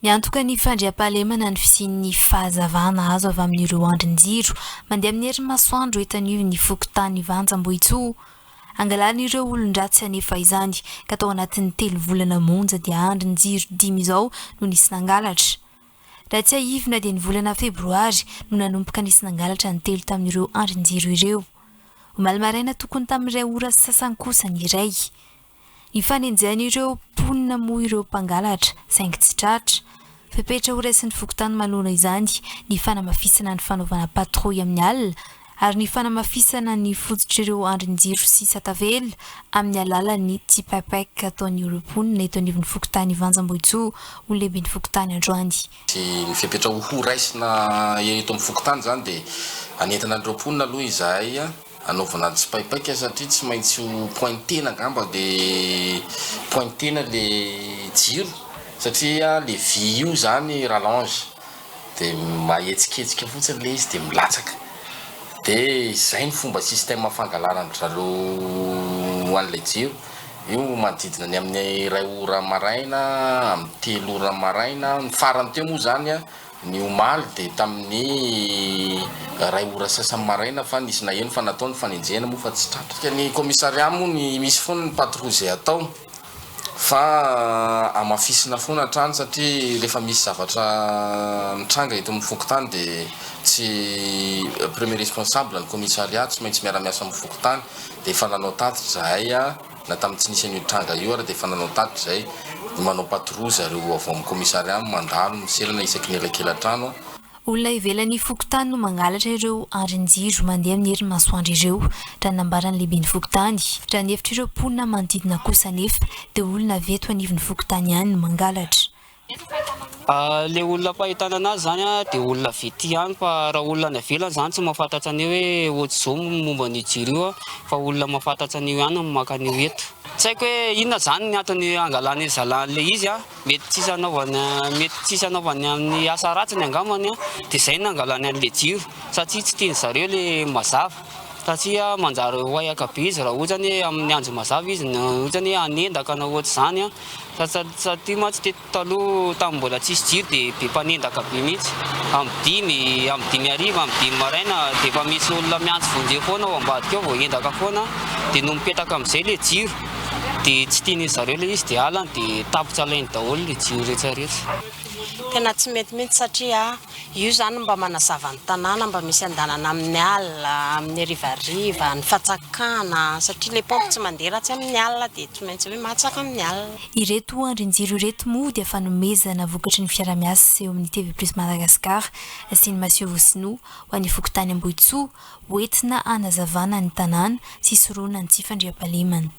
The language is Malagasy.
Miantoka ny fandriam-pahalemana ny fisian'ny fahazavana azo avy amin'ireo andrin-jiro mandeha amin'ny herin'ny masoandro etan'io ny fokontany Vanjambohitsoa. Angalan'ireo olon-dratsy hanefa izany ka tao anatin'ny 3 volana monja dia andrin-jiro 5 izao no nisy nangalatra. Raha tsy haivina dia ny volana febroary no nanomboka nisy nangalatra ny 3 tamin'ireo andrin-jiro ireo. Omaly maraina tokony tamin'iray ora sasany kosa ny iray. Ny fanenjehan'ireo mponina moa ireo mpangalatra saingy tsy tratra. Fepetra ho raisin'ny fokontany malona izany ny fanamafisana ny fanaovana patrouille amin'ny alina ary ny fanamafisana ny fototr'ireo andrin-jiro sy satavela amin'ny alalan'ny tsipaipaiky ataon'ireo mponina eto anivon'ny fokontany Vanjambohitsoa ho lehiben'ny fokontany androany. Ny fepetra ho raisina eto amin'ny fokontany zany dia anentina an'ireo mponina aloha izahay anaovana tsipaipaiky satria tsy maintsy ho pointena angamba dia pointena le jiro satria le vy io zany rallonge dia mahetsiketsika fotsiny le izy dia milatsaka. Dia izay ny fomba système fangalarana zareo an'ilay jiro. Io manodidina ny amin'ny 2 ora maraina amin'ny 3 ora maraina ny farany teo moa zany ny omaly dia tamin'ny 2 ora sasany maraina fa nisy naheno fa nataony fanenjehana moa fa tsy tratra. Ny commissariat moa ny misy foana ny patrouille izay atao fa amafisina foana trano satria rehefa misy zavatra mitranga eto amin'ny fokontany dia tsy premier responsable ny commissariat tsy maintsy miara-miasa amin'ny fokontany dia efa nanao tatitra zahay na tamin'ny tsy nisy an'io tranga io dia efa nanao tatitra zay manao patrouille zareo avy amin'ny commissariat mandalo miselana isaky ny elakelan-trano. Olona ivelan'ny fokontany no mangalatra ireo andrin-jiro mandeha amin'ny herin'ny masoandro ireo raha nambarany lehiben'ny fokontany. Raha ny hevitra ireo mponina manodidina kosa nefa dia olona avy eto anivon'ny fokontany ihany no mangalatra. Le olona mpahitana anazy zany dia olona vety ihany fa raha olona any ivelany zany tsy mahafantatra an'io hoe ohatr'izao momba ny jiro io fa olona mahafantatra an'io ihany no maka an'io eto. Tsy haiko hoe inona zany ny antony angalany zalan'le izy mety tsisy anaovany amin'ny asa ratsiny angambany dia izay nangalany an'le jiro satria tsy tiany zareo le mazava satria manjary hoayaka be izy raha ohatrany amin'ny andro mazava izy ohatrany hanendaka na ohatr'izany satria mantsy taloha tamin'ny mbola tsisy jiro dia be mpanendaka be mihitsy amin'ny 5 hariva amin'ny 5 maraina dia efa misy olona miantso vonjeo foana ao ambadika ao vao endaka foana dia no mipetaka amin'izay le jiro dia tsy tiany zareo le izy dia alany dia tapitra alainy daholo le jiro rehetrarehetra. Tena tsy mety mihitsy satria io zany mba manazava ny tanàna mba misy andanana amin'ny alina amin'ny arivariva ny fatsakana satria le pompe tsy mandeha ratsy amin'ny alina dia tsy maintsy hoe matsaka amin'ny alina. Ireto andrin-jiro ireto moa dia fanomezana vokatry ny fiara-miasa eo amin'ny TV+ Madagascar sy ny Maseho Vosinoa ho an'ny fokontany Ambohitsoa hoentina hanazavana ny tanàna sy soroana ny tsy fandriam-pahalemana.